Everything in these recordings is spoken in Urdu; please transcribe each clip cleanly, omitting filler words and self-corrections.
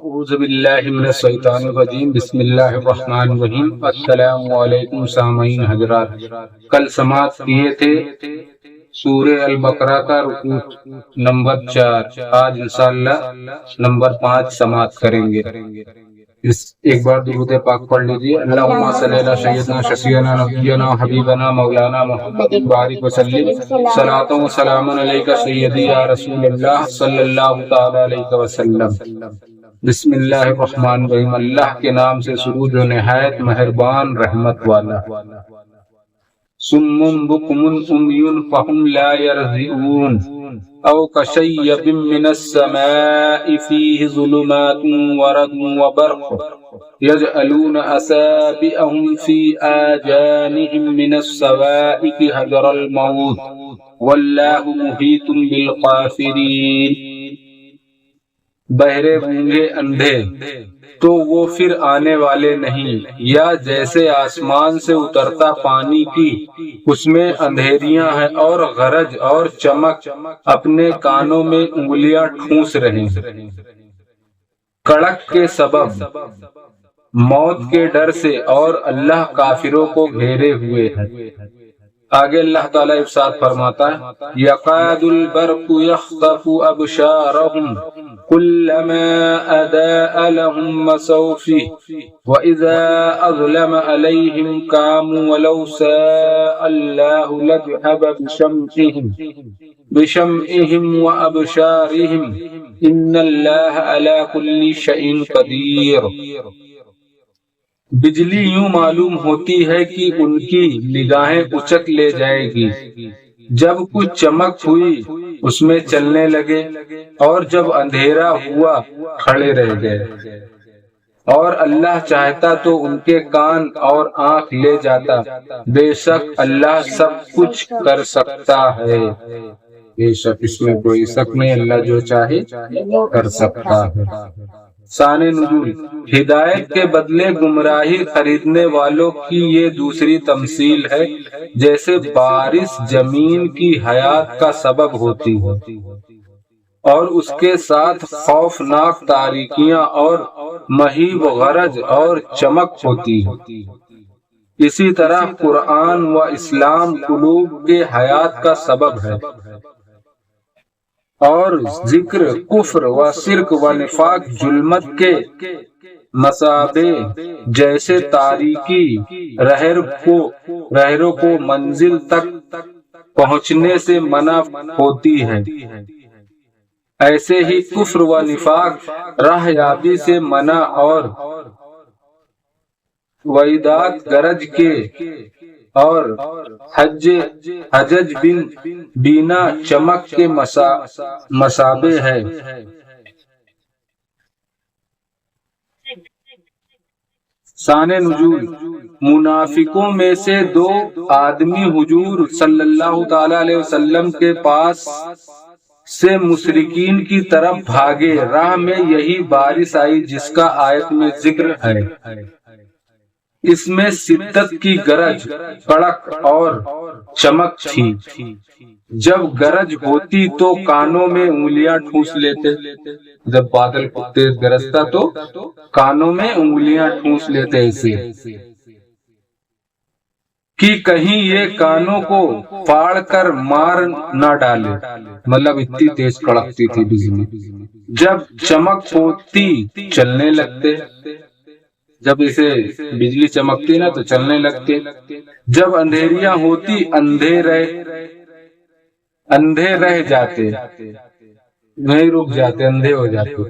اعوذ باللہ من الشیطان الرجیم بسم اللہ الرحمن الرحیم۔ السلام علیکم سامعین حضرات، کل سماعت کیے تھے سورہ البقرہ کا رکوع نمبر 4، آج انشاءاللہ نمبر 5 سماعت کریں گے۔ ایک بار درود پاک پڑھ لیجیے۔ اللہم صلی علی سیدنا شفیعنا نبینا حبیبنا مولانا محمد بارک وسلم، صلاۃ و سلام علیک سیدی یا رسول اللہ صلی اللہ تعالی علیہ وسلم۔ بسم اللہ الرحمن الرحیم، اللہ کے نام سے شروع جو نہایت مہربان رحمت والا۔ صم بکم عمی فہم لا یرجعون او کشیب من السماء فیہ ظلمات ورعد وبرق یجعلون اصابعهم فی آذانهم من الصواعق حذر الموت واللہ محیط بالکافرین۔ بہرے گونگے اندھے تو وہ پھر آنے والے نہیں، یا جیسے آسمان سے اترتا پانی کی اس میں اندھیریاں ہیں، اور غرج اور چمک اپنے کانوں میں انگلیاں ٹھونس رہے ہیں۔ کڑک کے سبب موت کے ڈر سے، اور اللہ کافروں کو گھیرے ہوئے ہے۔ آگے اللہ تعالیٰ ارشاد فرماتا ہے، یقاد البرق یخطف ابصارهم كلما اضاء لهم مسوا فيه واذا اظلم عليهم قاموا ولو شاء الله لذهب بشمعهم وابصارهم ان الله على كل شيء قدير۔ بجلی یوں معلوم ہوتی ہے کہ ان کی نگاہیں اچک لے جائے گی، جب کچھ چمک ہوئی اس میں چلنے لگے، اور جب اندھیرا ہوا کھڑے رہ گئے، اور اللہ چاہتا تو ان کے کان اور آنکھ لے جاتا، بے شک اللہ سب کچھ کر سکتا ہے۔ بے شک اس میں کوئی شک نہیں، اللہ جو چاہے کر سکتا ہے۔ شان نزول، ہدایت کے بدلے گمراہی خریدنے والوں کی یہ دوسری تمثیل ہے، جیسے بارش زمین کی حیات کا سبب ہوتی ہے اور اس کے ساتھ خوفناک تاریکیاں اور مہیب غرج اور چمک ہوتی ہے۔ اسی طرح قرآن و اسلام قلوب کے حیات کا سبب ہے، اور ذکر کفر و شرک و نفاق ظلمت کے مصابے جیسے تاریکی رہروں کو منزل تک پہنچنے سے منع ہوتی ہے، ایسے ہی کفر و نفاق راہ یابی سے منع اور وعیدات گرج کے اور حجج بینا چمک کے مصابے ہے۔ شان نزول، منافقوں میں سے دو آدمی حضور صلی اللہ تعالی علیہ وسلم کے پاس سے مشرکین کی طرف بھاگے، راہ میں یہی بارش آئی جس کا آیت میں ذکر ہے۔ اس میں شدت کی گرج، کڑک اور چمک تھی۔ جب گرج ہوتی تو کانوں میں انگلیاں ٹھونس لیتے، جب بادل تیز گرجتا تو کانوں میں انگلیاں ٹھونس لیتے، ایسے کہ کہیں یہ کانوں کو پھاڑ کر مار نہ ڈالے، مطلب اتنی تیز کڑکتی تھی بجلی۔ جب چمک ہوتی چلنے لگتے، جب اسے بجلی چمکتی نا تو چلنے لگتے۔ جب اندھیریاں ہوتی اندھے رہ جاتے، نہیں رک جاتے، اندھے ہو جاتے۔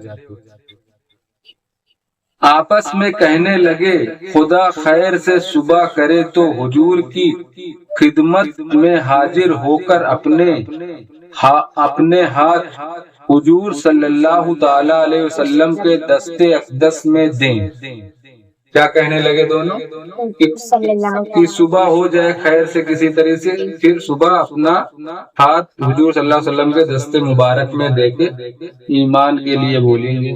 آپس میں کہنے لگے خدا خیر سے صبح کرے تو حضور کی خدمت میں حاضر ہو کر اپنے ہاتھ حضور صلی اللہ تعالی علیہ وسلم کے دستے اقدس میں دیں۔ کیا کہنے لگے دونوں؟ کہ صبح ہو جائے خیر سے کسی طرح سے، پھر صبح اپنا ہاتھ حضور صلی اللہ علیہ وسلم کے دستے مبارک میں دے کے ایمان کے لیے بولیں گے۔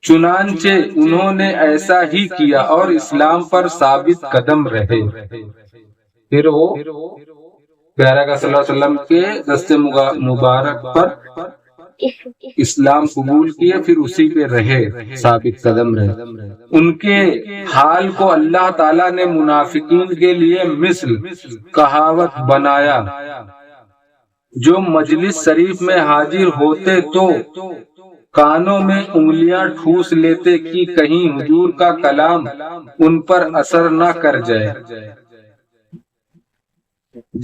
چنانچہ انہوں نے ایسا ہی کیا اور اسلام پر ثابت قدم رہے۔ پھر وہ پیارا کا صلی اللہ علیہ وسلم کے دستے مبارک پر اسلام قبول کیے، پھر اسی پہ رہے، ثابت قدم رہے۔ ان کے حال کو اللہ تعالیٰ نے منافقین کے لیے مثل کہاوت بنایا، جو مجلس شریف میں حاضر ہوتے تو کانوں میں انگلیاں ٹھوس لیتے کہ کہیں حضور کا کلام ان پر اثر نہ کر جائے،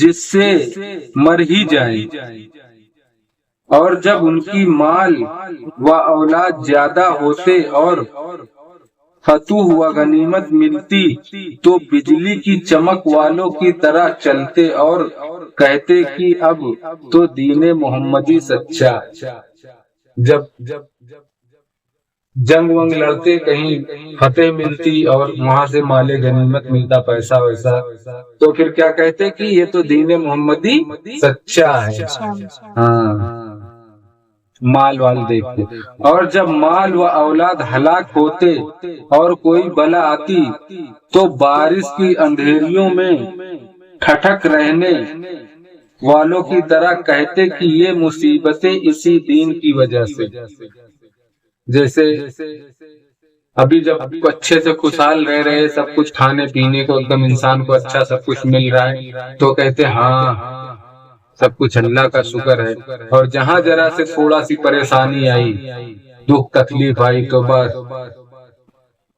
جس سے مر ہی جائیں۔ اور جب ان کی مال و اولاد زیادہ ہوتے اور فتح و غنیمت ملتی تو بجلی کی چمک والوں کی طرح چلتے اور کہتے کہ اب تو دین محمدی سچا۔ جب جنگ ونگ لڑتے، کہیں فتح ملتی اور وہاں سے مال غنیمت ملتا، پیسہ ویسا، تو پھر کیا کہتے کہ یہ تو دین محمدی سچا ہے۔ ہاں، مال وال دیکھتے۔ اور جب مال و اولاد ہلاک ہوتے اور کوئی بلا آتی تو بارش کی اندھیریوں میں ٹھٹک رہنے والوں کی طرح کہتے کہ یہ مصیبتیں اسی دین کی وجہ سے۔ جیسے ابھی جب اچھے سے خوشحال رہ رہے، سب کچھ کھانے پینے کو ایک دم انسان کو اچھا سب کچھ مل رہا ہے، تو کہتے ہاں سب کچھ اللہ کا شکر ہے۔ اور جہاں ذرا سے تھوڑا سی پریشانی آئی، دکھ تکلیف آئی، تو بس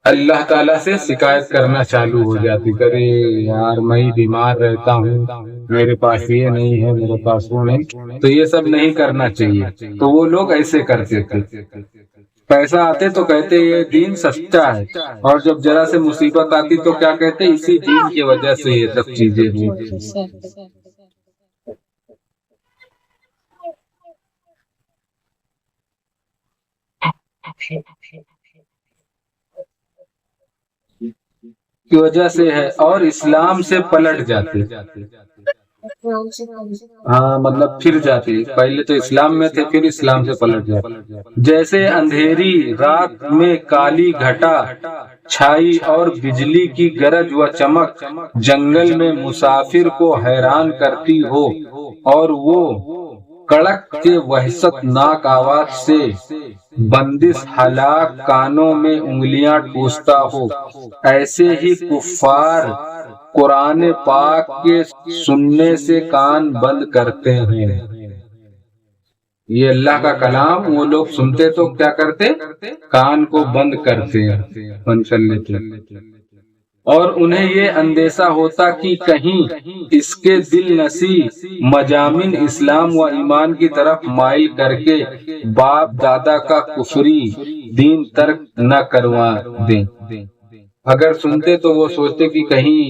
اللہ تعالیٰ سے شکایت کرنا چالو ہو جاتی، کرے یار میں بیمار رہتا ہوں، میرے پاس یہ نہیں ہے، میرے پاس وہ نہیں۔ تو یہ سب نہیں کرنا چاہیے۔ تو وہ لوگ ایسے کرتے تھے، پیسہ آتے تو کہتے یہ دین سچا ہے، اور جب ذرا سے مصیبت آتی تو کیا کہتے اسی دین کی وجہ سے یہ سب چیزیں ہوئی۔ کی وجہ سے ہے، اور اسلام سے پلٹ جاتے۔ ہاں مطلب پھر جاتے، پہلے تو اسلام میں تھے، پھر اسلام سے پلٹ جاتے۔ جیسے اندھیری رات میں کالی گھٹا چھائی اور بجلی کی گرج و چمک جنگل میں مسافر کو حیران کرتی ہو، اور وہ کڑک کے وحشت ناک آواز سے بندش ہلاک کانوں میں انگلیاں ٹھوستا ہو، ایسے ہی کفار قرآن پاک کے سننے سے کان بند کرتے ہیں۔ یہ اللہ کا کلام وہ لوگ سنتے تو کیا کرتے، کان کو بند کرتے ہیں، اور انہیں یہ اندیشہ ہوتا کہ کہیں اس کے دل نسی مضامین اسلام و ایمان کی طرف مائل کر کے باپ دادا کا کفری دین ترک نہ کروا دیں۔ اگر سنتے تو وہ سوچتے کہ کہیں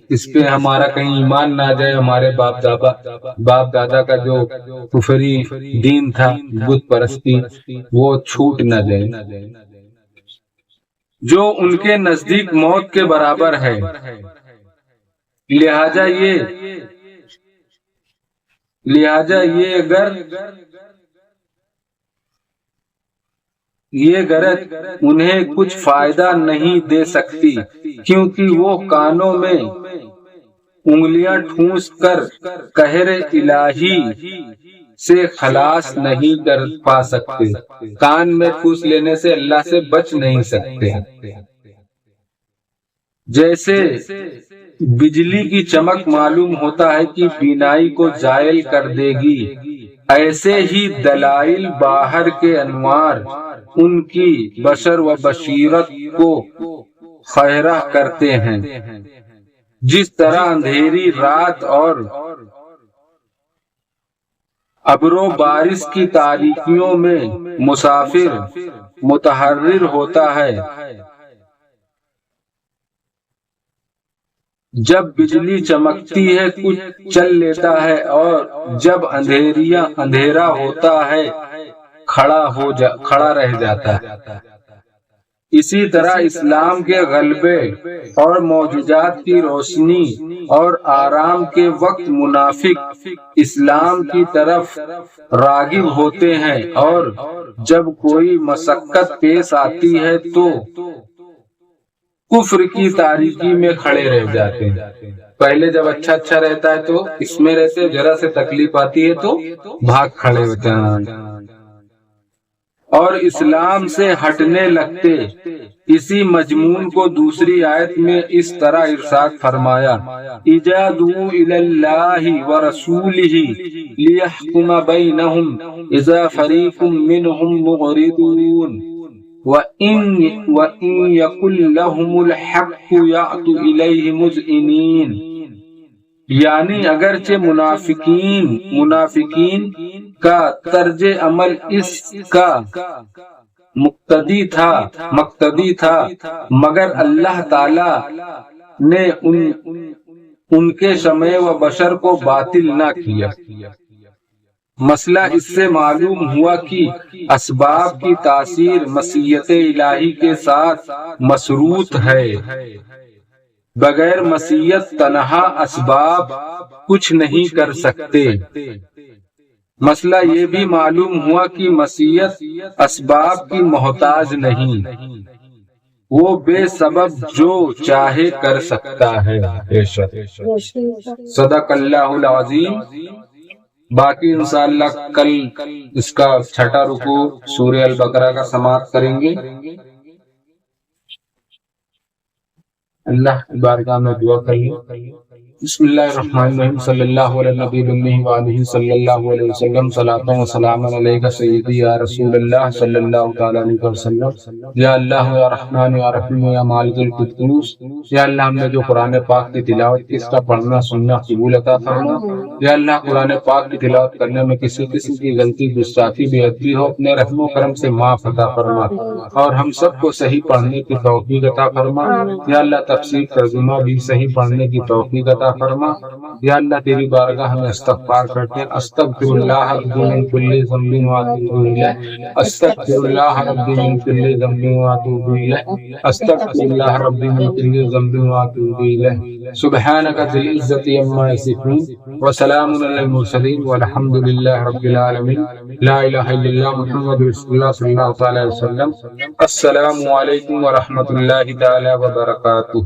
اس پہ ہمارا کہیں ایمان نہ جائے، ہمارے باپ دادا کا جو کفری دین تھا، بت پرستی، وہ چھوٹ نہ جائے، جو ان کے نزدیک موت کے برابر ہے۔ لہذا یہ غرض انہیں کچھ فائدہ نہیں دے سکتی، کیونکہ وہ کانوں میں انگلیاں ٹھونس کر قہر الہی سے خلاص نہیں کر پا سکتے، کان میں ٹھوس لینے سے اللہ سے بچ نہیں سکتے۔ جیسے بجلی کی چمک معلوم ہوتا ہے کہ بینائی کو زائل کر دے گی، ایسے ہی دلائل باہر کے انوار ان کی بصر و بصیرت کو خیرہ کرتے ہیں۔ جس طرح اندھیری رات اور ابر و بارش کی تاریکیوں میں مسافر متحرر ہوتا ہے، جب بجلی چمکتی ہے کچھ چل لیتا ہے، اور جب اندھیرا ہوتا ہے کھڑا رہ جاتا ہے۔ اسی طرح اسلام کے غلبے اور معجزات کی روشنی اور آرام کے وقت منافق اسلام کی طرف راغب ہوتے ہیں، اور جب کوئی مشقت پیش آتی ہے تو کفر کی تاریکی میں کھڑے رہ جاتے ہیں۔ پہلے جب اچھا رہتا ہے تو اس میں رہتے، ذرا سے تکلیف آتی ہے تو بھاگ کھڑے ہوتے ہیں اور اسلام سے ہٹنے لگتے۔ اسی مضمون کو دوسری آیت میں اس طرح ارشاد فرمایا، اجادوا الی اللہ ورسولہ لیحکم بینہم اذا فریق منہم معرضون وَإِن يَكُن لَّهُمُ الْحَقُّ يَأْتُوا إِلَيْهِ مُذْعِنِينَ، یعنی اگرچہ منافقین کا طرز عمل اس کا مقتدی تھا، مگر اللہ تعالی نے ان کے شمع و بشر کو باطل نہ کیا۔ مسئلہ اس سے معلوم ہوا کہ اسباب کی تاثیر مشیت الہی کے ساتھ مشروط ہے، بغیر مشیت تنہا اسباب کچھ نہیں کر سکتے۔ مسئلہ یہ بھی معلوم ہوا کہ مشیت اسباب کی محتاج نہیں، وہ بے سبب جو چاہے کر سکتا ہے۔ صدق اللہ العظیم۔ باقی انشاءاللہ کل اس کا چھٹا رکوع سورہ البقرہ کا سماعت کریں گے۔ اللہ کی بارگاہ میں دعا کریے۔ بسم اللہ الرحمن الرحیم، صلی اللہ علیہ نبی الامی وآلہ صلی اللہ علیہ وسلم، صلاۃ و سلام علیک سیدی یا رسول اللہ صلی اللہ تعالی علیہ وسلم۔ یا اللہ یا رحمان یا رحیم یا مالک القدوس، یا اللہ ہم نے جو قرآن پاک کی تلاوت کی اس کا پڑھنا سننا قبول عطا فرما۔ یا اللہ قرآن پاک کی تلاوت کرنے میں کسی قسم کی غلطی گستاخی بے ادبی ہو، اپنے رحم و کرم سے معاف عطا فرما اور ہم سب کو صحیح پڑھنے کی توفیق عطا فرما۔ یا اللہ تفسیر ترجمہ بھی صحیح پڑھنے کی توفیق عطا فرما۔ یا اللہ تیری بارگاہ میں استغفار کرتے ہیں، استغفر اللہ ربی من کل ذنب واتوب الیہ، استغفر اللہ ربی من کل ذنب واتوب الیہ، استغفر اللہ ربی من کل ذنب واتوب الیہ۔ سبحانک ذی العزۃ عما یصفون وسلام علی المرسلین والحمد للہ رب العالمین۔ لا الہ الا اللہ محمد رسول اللہ صلی اللہ علیہ وسلم۔ السلام علیکم ورحمۃ اللہ تعالی وبرکاتہ۔